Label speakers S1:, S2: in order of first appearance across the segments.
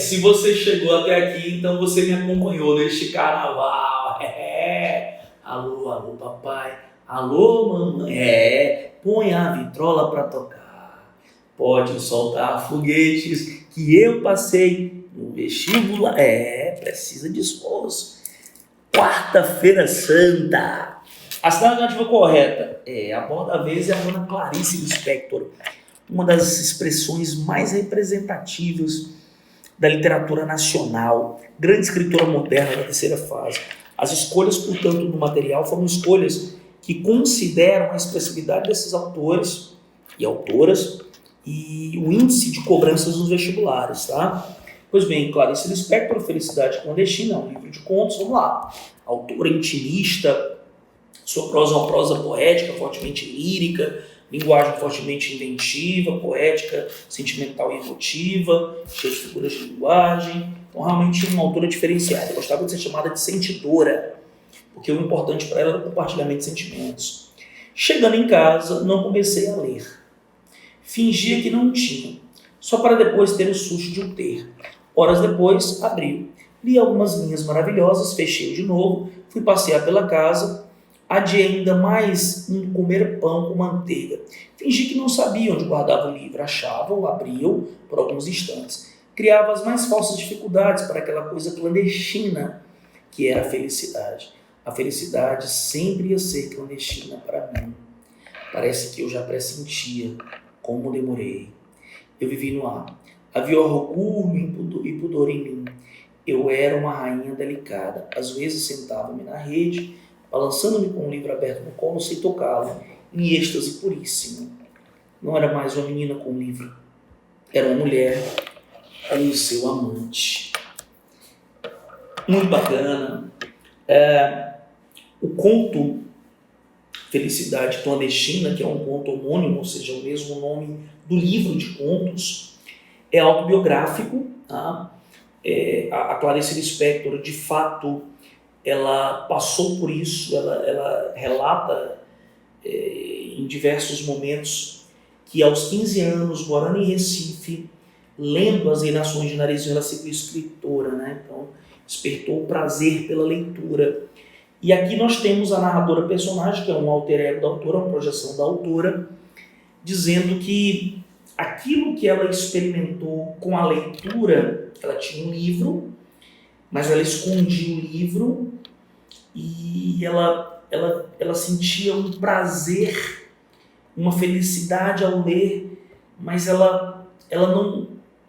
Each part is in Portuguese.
S1: Se você chegou até aqui, então você me acompanhou neste carnaval. Alô, alô, papai. Alô, mamãe. Põe a vitrola pra tocar. Pode soltar foguetes que eu passei no vestibular. Precisa de esforço. Quarta-feira Santa. A cidade nativa correta a bola da vez é a dona Clarice Lispector, uma das expressões mais representativas da literatura nacional, grande escritora moderna da terceira fase. As escolhas, portanto, no material foram escolhas que consideram a expressividade desses autores e autoras e o índice de cobranças nos vestibulares, tá? Pois bem, Clarice Lispector, Felicidade Clandestina, um livro de contos, vamos lá. Autora intimista, sua prosa é uma prosa poética, fortemente lírica, linguagem fortemente inventiva, poética, sentimental e emotiva, cheia de figuras de linguagem. Então, realmente, uma autora diferenciada. Eu gostava de ser chamada de sentidora, porque o importante para ela era o compartilhamento de sentimentos. Chegando em casa, não comecei a ler. Fingia que não tinha, só para depois ter o susto de o ter. Horas depois, abriu. Li algumas linhas maravilhosas, fechei de novo, fui passear pela casa, adiei ainda mais em comer pão com manteiga. Fingi que não sabia onde guardava o livro, achava-o, abria-o por alguns instantes. Criava as mais falsas dificuldades para aquela coisa clandestina que era a felicidade. A felicidade sempre ia ser clandestina para mim. Parece que eu já pressentia como demorei. Eu vivi no ar. Havia orgulho e pudor em mim. Eu era uma rainha delicada. Às vezes sentava-me na rede, balançando-me com o livro aberto no colo sem tocá-lo, em êxtase puríssimo. Não era mais uma menina com um livro. Era uma mulher com o seu amante. Muito bacana. O conto Felicidade Clandestina, que é um conto homônimo, ou seja, o mesmo nome do livro de contos, é autobiográfico. Tá? A Clarice Lispector, de fato, ela passou por isso, ela relata em diversos momentos que aos 15 anos, morando em Recife, lendo as Reinações de Narizinho, ela se viu escritora, né? Então despertou o prazer pela leitura. E aqui nós temos a narradora personagem, que é um alter ego da autora, uma projeção da autora, dizendo que aquilo que ela experimentou com a leitura, ela tinha um livro, mas ela escondia o livro e ela sentia um prazer, uma felicidade ao ler, mas ela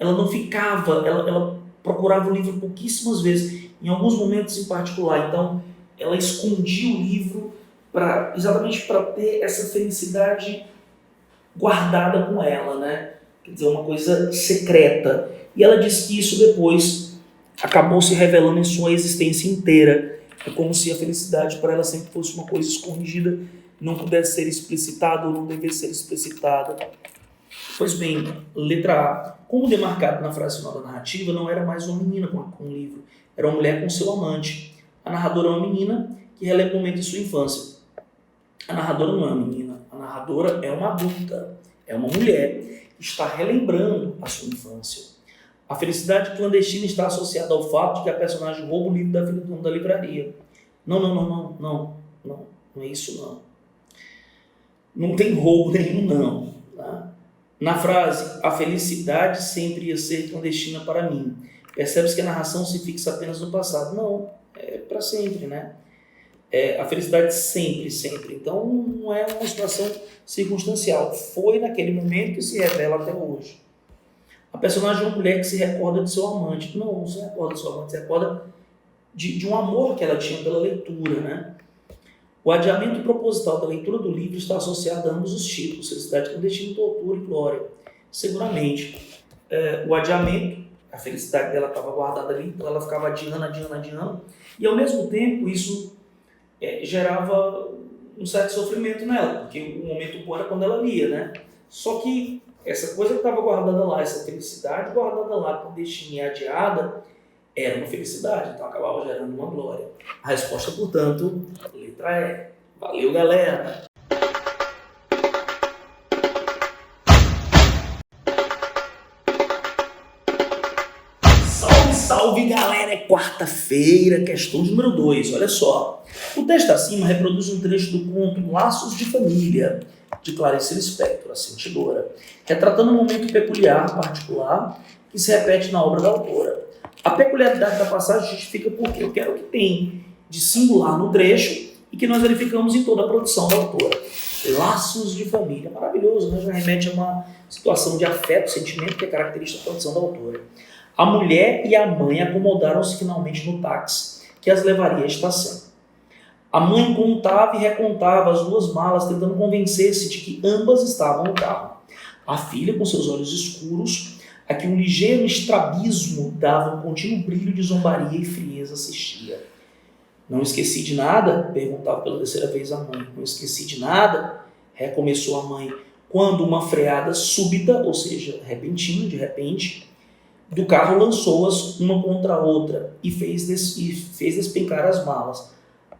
S1: não ficava, ela procurava o livro pouquíssimas vezes, em alguns momentos em particular. Então, ela escondia o livro exatamente para ter essa felicidade guardada com ela, né? Quer dizer, uma coisa secreta. E ela diz que isso depois acabou se revelando em sua existência inteira. É como se a felicidade para ela sempre fosse uma coisa escondida, não pudesse ser explicitada ou não devesse ser explicitada. Pois bem, letra A. Como demarcado na frase final da narrativa, não era mais uma menina com um livro, era uma mulher com seu amante. A narradora é uma menina que relembra um momento de sua infância. A narradora não é uma menina, a narradora é uma adulta, é uma mulher que está relembrando a sua infância. A felicidade clandestina está associada ao fato de que a personagem rouba o livro da livraria. Não é isso não. Não tem roubo nenhum não. Tá? Na frase, a felicidade sempre ia ser clandestina para mim. Percebe-se que a narração se fixa apenas no passado. Não, é para sempre, né? A felicidade sempre. Então não é uma situação circunstancial. Foi naquele momento e se revela até hoje. A personagem é uma mulher que se recorda de seu amante. Não se recorda de seu amante, se recorda de um amor que ela tinha pela leitura, né? O adiamento proposital da leitura do livro está associado a ambos os tipos, felicidade clandestina, tortura e glória. Seguramente, o adiamento, a felicidade dela estava guardada ali, então ela ficava adiando, e ao mesmo tempo isso gerava um certo sofrimento nela, porque o momento bom era quando ela lia, né? Só que essa coisa que estava guardada lá, essa felicidade guardada lá, clandestina e adiada, era uma felicidade, então acabava gerando uma glória. A resposta, portanto, letra E. Valeu, galera! salve galera, é quarta-feira, questão número 2, olha só. O texto acima reproduz um trecho do conto Laços de Família, de Clarice Lispector, a Cintilora, retratando um momento peculiar, particular, que se repete na obra da autora. A peculiaridade da passagem justifica porque eu quero que tem de singular no trecho e que nós verificamos em toda a produção da autora. Laços de família, maravilhoso, né? Já remete a uma situação de afeto, sentimento que é característica da produção da autora. A mulher e a mãe acomodaram-se finalmente no táxi que as levaria à estação. A mãe contava e recontava as duas malas, tentando convencer-se de que ambas estavam no carro. A filha, com seus olhos escuros, a que um ligeiro estrabismo dava um contínuo brilho de zombaria e frieza, assistia. Não esqueci de nada? Perguntava pela terceira vez a mãe. Não esqueci de nada? Recomeçou a mãe, quando uma freada súbita, ou seja, repentina, de repente, do carro lançou-as uma contra a outra e fez despencar as malas.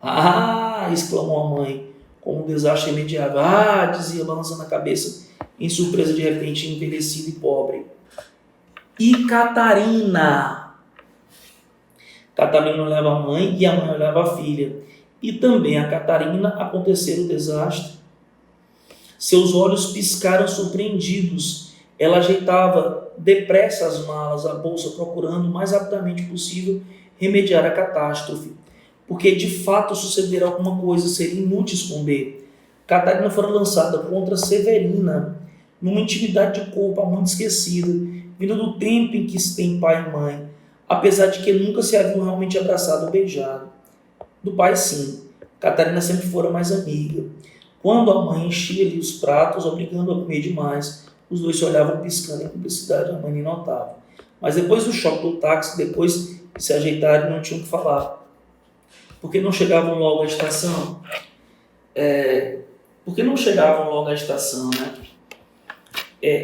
S1: Ah! Exclamou a mãe, com um desastre imediato. Ah! Dizia, balançando a cabeça, em surpresa de repente envelhecida e pobre. E Catarina? Catarina olhava a mãe e a mãe olhava a filha. E também a Catarina acontecera o desastre. Seus olhos piscaram surpreendidos. Ela ajeitava depressa as malas, a bolsa, procurando o mais rapidamente possível remediar a catástrofe. Porque de fato sucederá alguma coisa, seria inútil esconder. Catarina fora lançada contra Severina, numa intimidade de corpo há muito esquecida, vindo do tempo em que se tem pai e mãe, apesar de que nunca se haviam realmente abraçado ou beijado. Do pai, sim. Catarina sempre fora mais amiga. Quando a mãe enchia-lhe os pratos, obrigando-a a comer demais, os dois se olhavam piscando em cumplicidade, a mãe nem notava. Mas depois do choque do táxi, depois de se ajeitarem, não tinham o que falar. Por que não chegavam logo à estação? Por que não chegavam logo à estação, né?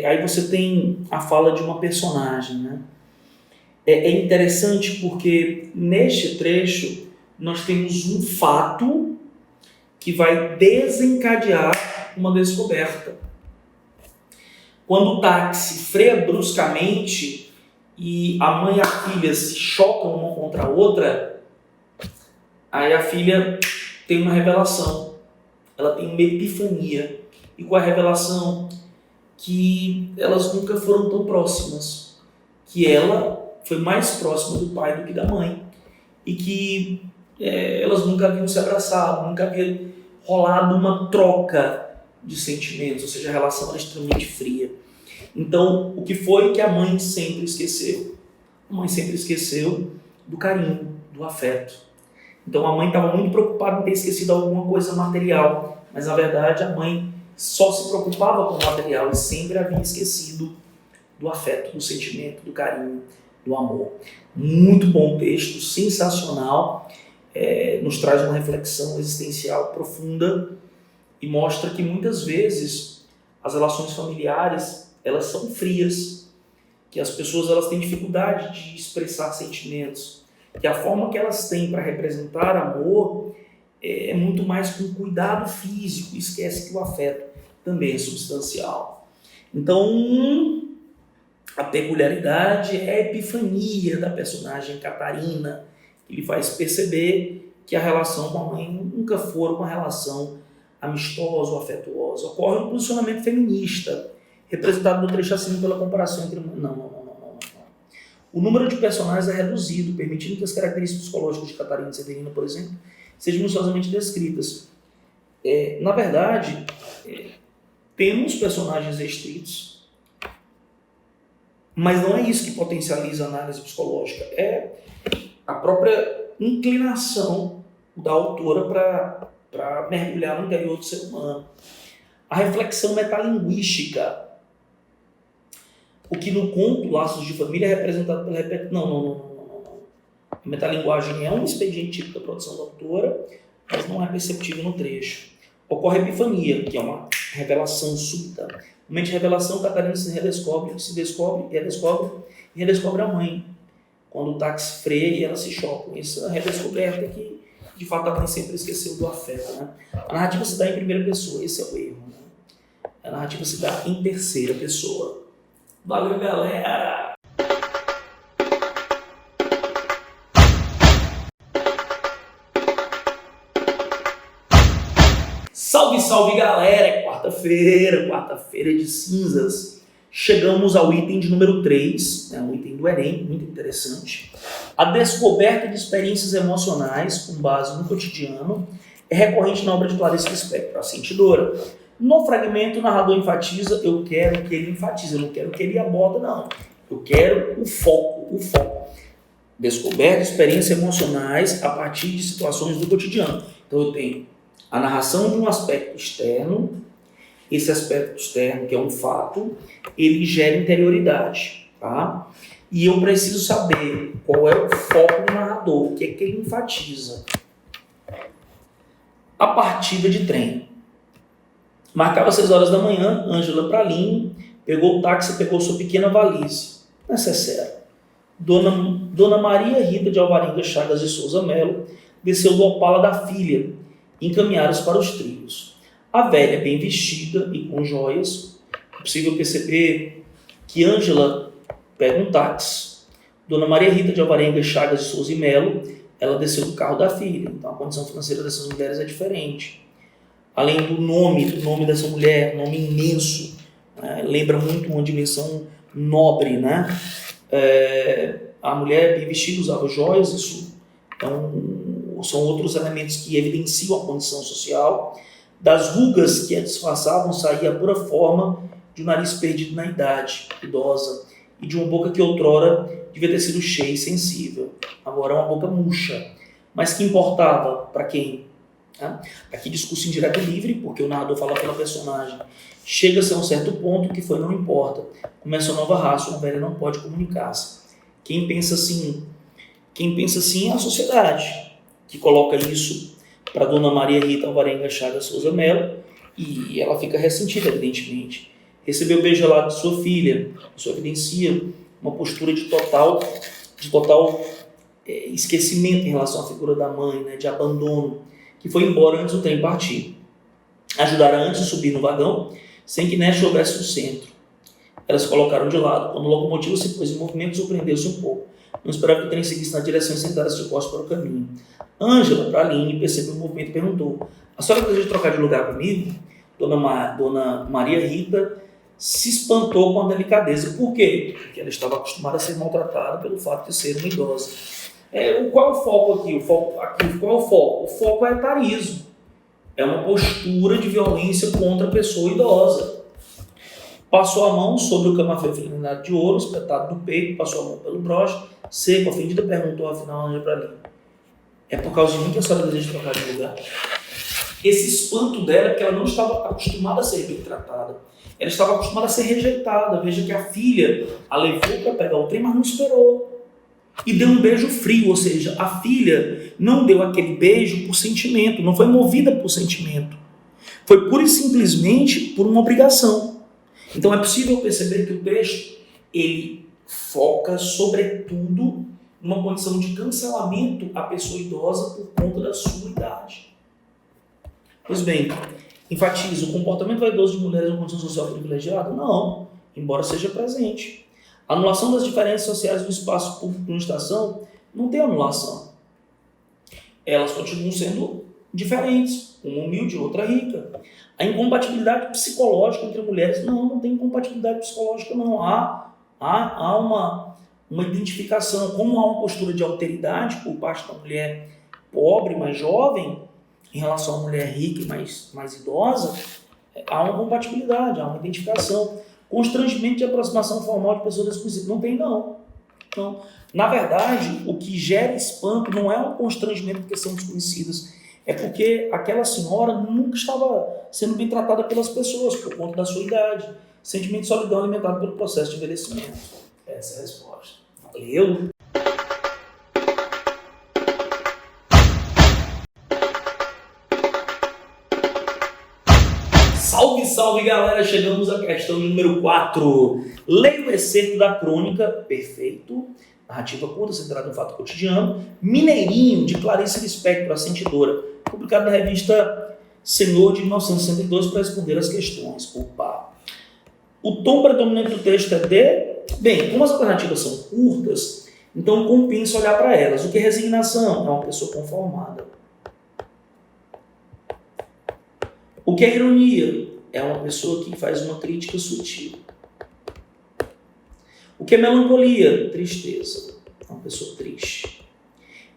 S1: Aí você tem a fala de uma personagem, né? É interessante porque neste trecho nós temos um fato que vai desencadear uma descoberta. Quando o táxi freia bruscamente e a mãe e a filha se chocam uma contra a outra, aí a filha tem uma revelação, ela tem uma epifania. E com a revelação que elas nunca foram tão próximas, que ela foi mais próxima do pai do que da mãe, e que elas nunca haviam se abraçado, nunca havia rolado uma troca de sentimentos, ou seja, a relação era extremamente fria. Então, o que foi que a mãe sempre esqueceu? A mãe sempre esqueceu do carinho, do afeto. Então, a mãe estava muito preocupada em ter esquecido alguma coisa material, mas, na verdade, a mãe só se preocupava com o material e sempre havia esquecido do afeto, do sentimento, do carinho, do amor. Muito bom texto, sensacional, nos traz uma reflexão existencial profunda e mostra que muitas vezes as relações familiares elas são frias, que as pessoas elas têm dificuldade de expressar sentimentos, que a forma que elas têm para representar amor é muito mais com cuidado físico, esquece que o afeto também é substancial. Então, a peculiaridade é a epifania da personagem Catarina, que lhe faz perceber que a relação com a mãe nunca foi uma relação amistosa ou afetuosa. Ocorre um posicionamento feminista, representado no trecho acima pela comparação entre... Não. O número de personagens é reduzido, permitindo que as características psicológicas de Catarina e Severina, por exemplo, sejam minuciosamente descritas. Na verdade, temos personagens restritos, mas não é isso que potencializa a análise psicológica. É a própria inclinação da autora para mergulhar no interior do ser humano. A reflexão metalinguística. O que no conto Laços de Família é representado pela repetição. Não. A metalinguagem é um expediente típico da produção da autora, mas não é perceptível no trecho. Ocorre a epifania, que é uma revelação súbita. No momento de revelação, Catarina se redescobre e redescobre a mãe. Quando o táxi freia e ela se choca. Essa redescoberta que, de fato, a mãe sempre esqueceu do afeto. Né? A narrativa se dá em primeira pessoa, esse é o erro. Né? A narrativa se dá em terceira pessoa. Valeu, galera! Salve, salve galera! É quarta-feira de cinzas. Chegamos ao item de número 3, um item do Enem, muito interessante. A descoberta de experiências emocionais com base no cotidiano é recorrente na obra de Clarice Lispector, A Sentidora. No fragmento, o narrador enfatiza, eu quero que ele enfatize, eu não quero que ele aborda, não. Eu quero o foco. Descoberta de experiências emocionais a partir de situações do cotidiano. Então eu tenho a narração de um aspecto externo, esse aspecto externo, que é um fato, ele gera interioridade, tá? E eu preciso saber qual é o foco do narrador, o que é que ele enfatiza. A partida de trem. Marcava 6 horas da manhã, Ângela Praline pegou o táxi e pegou sua pequena valise. Necessário. Dona Maria Rita de Alvarenga Chagas de Souza Melo desceu do Opala da filha e encaminharam-se para os trilhos. A velha, bem vestida e com joias, é possível perceber que Ângela pega um táxi. Dona Maria Rita de Alvarenga Chagas de Souza Melo, ela desceu do carro da filha, então a condição financeira dessas mulheres é diferente. Além do nome dessa mulher, nome imenso, né? Lembra muito uma dimensão nobre, né? A mulher bem vestida usava joias, isso então, são outros elementos que evidenciam a condição social. Das rugas que a disfarçavam saía a pura forma de um nariz perdido na idade idosa e de uma boca que outrora devia ter sido cheia e sensível. Agora é uma boca murcha. Mas que importava para quem? Aqui discurso indireto livre, porque o narrador fala pela personagem. Chega-se a um certo ponto que foi não importa. Começa uma nova raça, uma velha não pode comunicar-se. Quem pensa assim é a sociedade, que coloca isso para Dona Maria Rita Alvarenga Chagas Souza Melo, e ela fica ressentida, evidentemente. Recebeu o beijo gelado de sua filha, isso evidencia uma postura de total esquecimento em relação à figura da mãe, né, de abandono, que foi embora antes do trem partir. Ajudaram antes de subir no vagão, sem que Neste houvesse no centro. Elas se colocaram de lado. Quando o locomotivo se pôs em movimento, surpreendeu-se um pouco. Não esperava que o trem seguisse na direção e sentasse de costas para o caminho. Ângela, Praline, percebeu o movimento e perguntou: a senhora deseja trocar de lugar comigo? Dona Maria Rita se espantou com a delicadeza. Por quê? Porque ela estava acostumada a ser maltratada pelo fato de ser uma idosa. Qual é o foco aqui? Qual é o foco? O foco é etarismo. É uma postura de violência contra a pessoa idosa. Passou a mão sobre o camafeu filinado de ouro, espetado no peito, passou a mão pelo broche, seco, ofendida, perguntou afinal a Ângela Praline: é por causa de mim que a senhora deseja trocar de lugar? Esse espanto dela é porque ela não estava acostumada a ser bem tratada. Ela estava acostumada a ser rejeitada. Veja que a filha a levou para pegar o trem, mas não esperou. E deu um beijo frio, ou seja, a filha não deu aquele beijo por sentimento, não foi movida por sentimento. Foi pura e simplesmente por uma obrigação. Então é possível perceber que o texto ele foca sobretudo numa condição de cancelamento à pessoa idosa por conta da sua idade. Pois bem, enfatiza o comportamento vaidoso de mulheres em uma condição social privilegiada? Não, embora seja presente. A anulação das diferenças sociais no espaço público de uma estação não tem anulação. Elas continuam sendo diferentes, uma humilde e outra rica. A incompatibilidade psicológica entre mulheres, não tem incompatibilidade psicológica, não. Há uma identificação, como há uma postura de alteridade por parte da mulher pobre, mais jovem, em relação à mulher rica e mais idosa, há uma compatibilidade, há uma identificação. Constrangimento de aproximação formal de pessoas desconhecidas, não tem, não. Na verdade, o que gera espanto não é um constrangimento porque são desconhecidas, é porque aquela senhora nunca estava sendo bem tratada pelas pessoas por conta da sua idade. Sentimento de solidão alimentado pelo processo de envelhecimento. Essa é a resposta. Valeu! Salve, salve galera! Chegamos à questão de número 4. Leia o excerto da crônica, perfeito, narrativa curta, centrada no fato cotidiano, Mineirinho, de Clarice Lispector, A Sentidora, publicado na revista Senhor, de 1962, para responder as questões. O tom predominante do texto é de... Bem, como as alternativas são curtas, então compensa olhar para elas. O que é resignação? É uma pessoa conformada. O que é ironia? É uma pessoa que faz uma crítica sutil. O que é melancolia? Tristeza. É uma pessoa triste.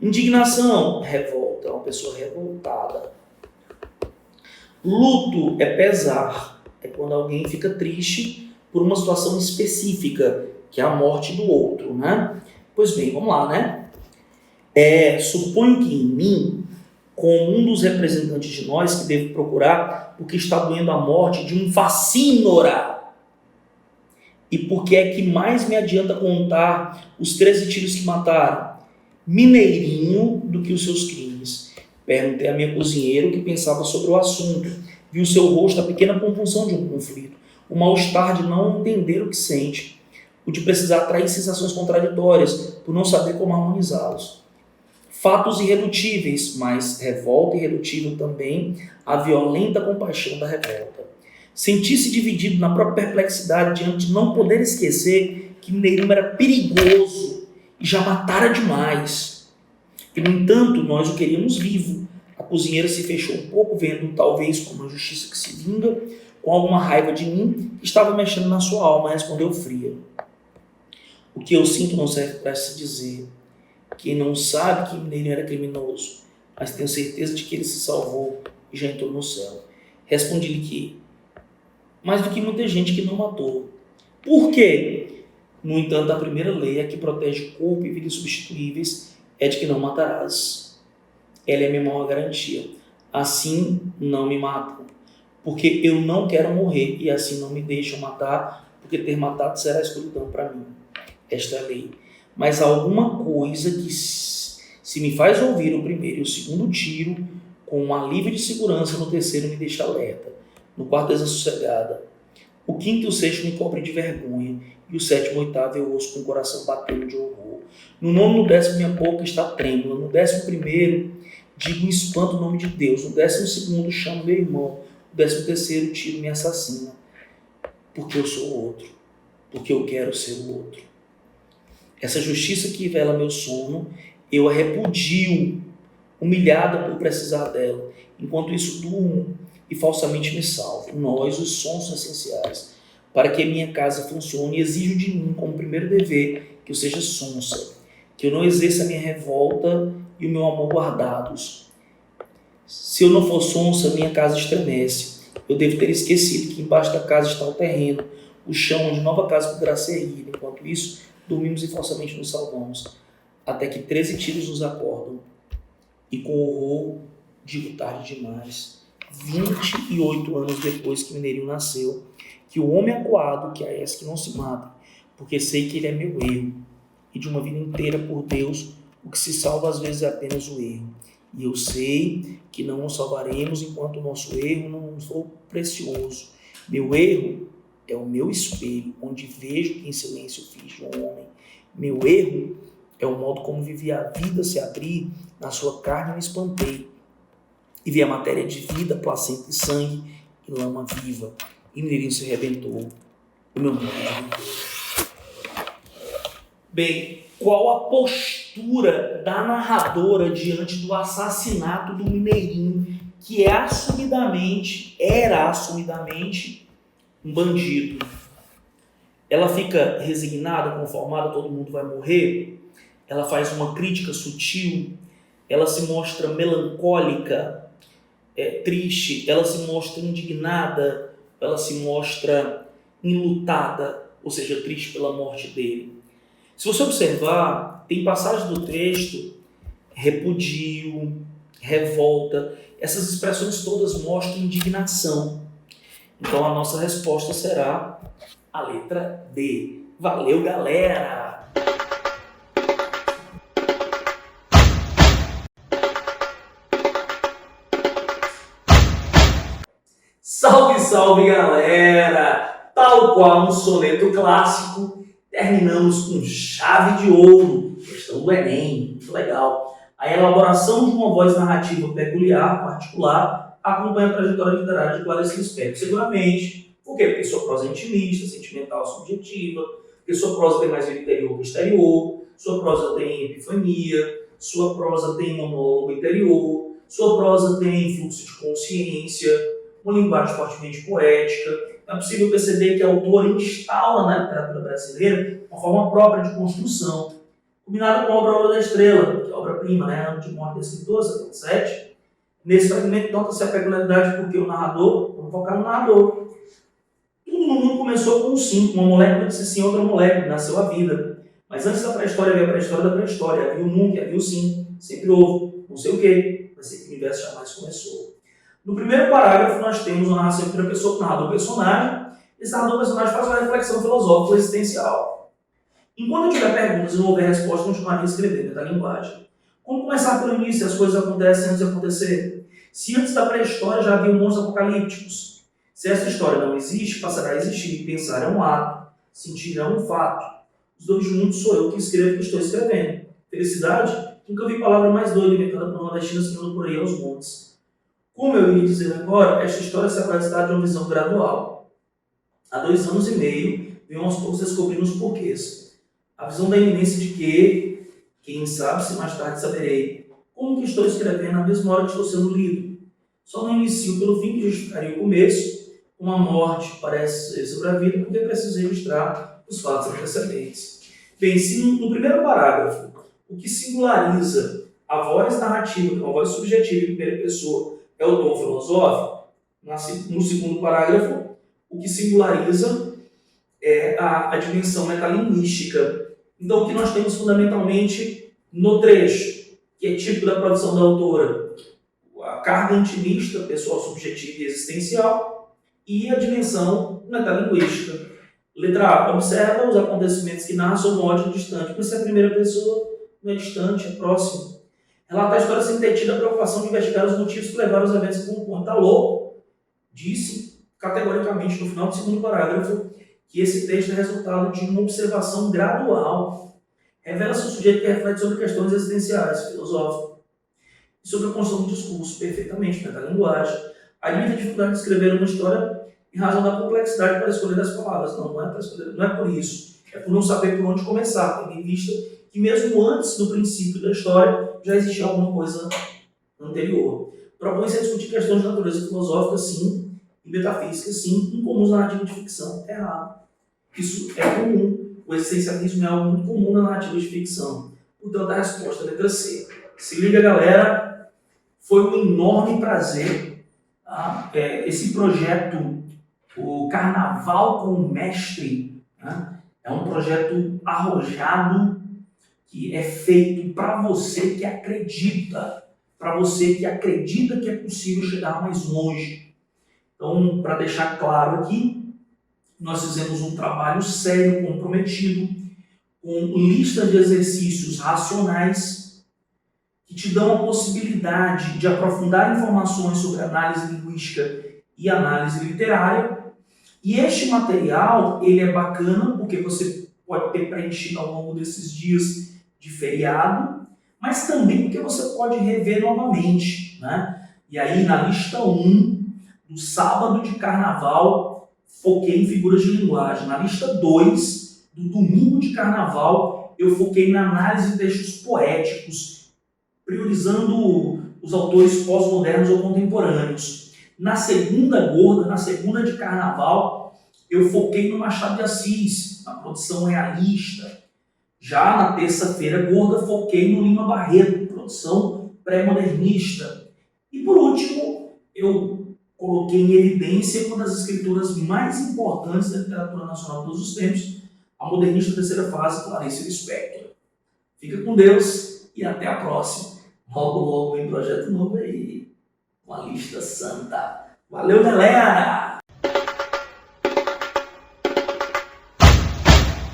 S1: Indignação? Revolta. É uma pessoa revoltada. Luto é pesar. É quando alguém fica triste por uma situação específica, que é a morte do outro, né? Pois bem, vamos lá, né? Suponho que em mim, como um dos representantes de nós, que devo procurar porque está doendo a morte de um facínora. E porque é que mais me adianta contar os 13 tiros que mataram Mineirinho do que os seus crimes. Perguntei a minha cozinheira o que pensava sobre o assunto. Vi o seu rosto a pequena compunção de um conflito, o mal-estar de não entender o que sente, o de precisar atrair sensações contraditórias, por não saber como harmonizá-los. Fatos irredutíveis, mas revolta irredutível também, a violenta compaixão da revolta. Senti-se dividido na própria perplexidade diante de não poder esquecer que Mineirinho era perigoso e já matara demais. E, no entanto, nós o queríamos vivo. A cozinheira se fechou um pouco, vendo talvez como uma justiça que se vinga, com alguma raiva de mim, que estava mexendo na sua alma, respondeu fria. O que eu sinto não serve para se dizer. Quem não sabe que Mineirinho era criminoso, mas tenho certeza de que ele se salvou e já entrou no céu. Respondi-lhe que mais do que muita gente que não matou. Por quê? No entanto, a primeira lei, a que protege corpo e vida insubstituíveis, é de que não matarás. Ela é a minha maior garantia. Assim, não me matam, porque eu não quero morrer, e assim não me deixam matar, porque ter matado será escuridão para mim. Esta é a lei. Mas há alguma coisa que se me faz ouvir o primeiro e o segundo tiro, com um alívio de segurança, no terceiro me deixa alerta, no quarto desassossegada. O quinto e o sexto me cobrem de vergonha, e o sétimo e oitavo eu ouço com o coração batendo de horror. No nono e no 10º minha boca está trêmula, no 11º digo em espanto o nome de Deus, no 12º chamo meu irmão, no 13º tiro me assassina, porque eu sou o outro, porque eu quero ser o outro. Essa justiça que vela meu sono, eu a repudio, humilhada por precisar dela. Enquanto isso durmo e falsamente me salvo. Nós, os sons essenciais, para que a minha casa funcione, exijo de mim, como primeiro dever, que eu seja sonsa, que eu não exerça a minha revolta e o meu amor guardados. Se eu não for sonsa, minha casa estremece. Eu devo ter esquecido que embaixo da casa está o terreno, o chão onde nova casa poderá ser erguida. Enquanto isso, dormimos e falsamente nos salvamos, até que 13 tiros nos acordam. E com horror, digo tarde demais, 28 anos depois que Mineirinho nasceu, que o homem acuado, que é esse que não se mata, porque sei que ele é meu erro, e de uma vida inteira por Deus, o que se salva às vezes é apenas o erro. E eu sei que não nos salvaremos enquanto o nosso erro não for precioso. Meu erro é o meu espelho, onde vejo que em silêncio fiz de um homem. Meu erro é o modo como vivi a vida se abrir na sua carne e me espantei. E vi a matéria de vida, placenta e sangue e lama viva. E Mineirinho se arrebentou. O meu mundo arrebentou. Bem, qual a postura da narradora diante do assassinato do Mineirinho, que era assumidamente um bandido? Ela fica resignada, conformada, todo mundo vai morrer? Ela faz uma crítica sutil? Ela se mostra melancólica, triste? Ela se mostra indignada? Ela se mostra enlutada, ou seja, triste pela morte dele? Se você observar, tem passagens do texto, repudio, revolta, essas expressões todas mostram indignação. Então a nossa resposta será a letra D. Valeu, galera! Salve, salve, galera! Tal qual um soneto clássico, terminamos com chave de ouro, questão do Enem, muito legal. A elaboração de uma voz narrativa peculiar, particular, acompanha a trajetória literária de Clarice Lispector. Seguramente, por quê? Porque sua prosa é intimista, sentimental, subjetiva, porque sua prosa tem mais interior que exterior, sua prosa tem epifania, sua prosa tem monólogo interior, sua prosa tem fluxo de consciência,
S2: uma linguagem fortemente poética. É possível perceber que a autora instaura na literatura brasileira uma forma própria de construção, combinada com a obra da Estrela, que é a obra-prima, né? Ano de morte da escritora, 77. Nesse fragmento nota-se a peculiaridade porque o narrador, vamos focar no narrador. Tudo no mundo começou com um sim, uma molécula disse sim, outra molécula, nasceu a vida. Mas antes da pré-história havia a pré-história da pré-história, havia o nunca, havia o sim, sempre houve, não sei o quê, mas sempre o universo jamais começou. No primeiro parágrafo nós temos uma narração em primeira pessoa que narra o personagem. Esse narrador personagem faz uma reflexão filosófica existencial. Enquanto eu tiver perguntas e não houver resposta, continuarei escrevendo da linguagem. Como começar pelo início, as coisas acontecem antes de acontecer? Se antes da pré-história já havia mundos apocalípticos, se essa história não existe, passará a existir. Pensar é um ato, sentir é um fato. Os dois juntos sou eu que escrevo o que estou escrevendo. Felicidade? Nunca vi palavra mais doida inventada por uma nordestina que anda por aí aos montes. Como eu ia dizer agora, esta história se apresenta de uma visão gradual. Há 2 anos e meio, venho aos poucos descobrindo os porquês. A visão da iminência de que, quem sabe se mais tarde saberei, como que estou escrevendo na mesma hora que estou sendo lido. Só não inicio pelo fim que justificaria o começo, uma morte parece ser sobre a vida, porque preciso registrar os fatos antecedentes. Bem, se no primeiro parágrafo, o que singulariza a voz narrativa, que é uma voz subjetiva em primeira pessoa, é o tom filosófico, no segundo parágrafo, o que singulariza é a dimensão metalinguística. Então, o que nós temos fundamentalmente no trecho, que é típico da produção da autora, a carga intimista, pessoal, subjetiva e existencial, e a dimensão metalinguística. Letra A, observa os acontecimentos que narram sobre um ódio distante. Por isso, a primeira pessoa não é distante, é próximo. Relata a história sem ter tido a preocupação de investigar os motivos que levaram os eventos que compõem. Está louco? Disse categoricamente no final do segundo parágrafo que esse texto é resultado de uma observação gradual. Revela-se um sujeito que reflete sobre questões existenciais, filosóficas, e sobre a construção do discurso, perfeitamente, metalinguagem. Admite a dificuldade de escrever uma história em razão da complexidade para escolher as palavras. Não é por isso. É por não saber por onde começar, tendo em vista que mesmo antes do princípio da história já existia alguma coisa anterior. Propõe-se a discutir questões de natureza filosófica, sim, e metafísica, sim, incomuns na narrativa de ficção. É errado. Isso é comum. O existencialismo é algo muito comum na narrativa de ficção. Portanto, a resposta é a letra C. Se liga, galera. Foi um enorme prazer. Tá? Esse projeto, o Carnaval com o Mestre, né? É um projeto arrojado que é feito para você que acredita. Para você que acredita que é possível chegar mais longe. Então, para deixar claro aqui, nós fizemos um trabalho sério, comprometido, com listas de exercícios racionais que te dão a possibilidade de aprofundar informações sobre análise linguística e análise literária. E este material, ele é bacana porque você pode ter preenchido ao longo desses dias de feriado, mas também porque você pode rever novamente, né? E aí, na lista 1, do sábado de carnaval, foquei em figuras de linguagem. Na lista 2, do domingo de carnaval, eu foquei na análise de textos poéticos, priorizando os autores pós-modernos ou contemporâneos. Na segunda gorda, na segunda de carnaval, eu foquei no Machado de Assis, na produção realista. Já na terça-feira gorda, foquei no Lima Barreto, produção pré-modernista. E por último, eu coloquei em evidência uma das escrituras mais importantes da literatura nacional de todos os tempos, a modernista terceira fase, Clarice Lispector. Fica com Deus e até a próxima. Logo, logo em projeto novo aí, uma lista santa. Valeu, galera!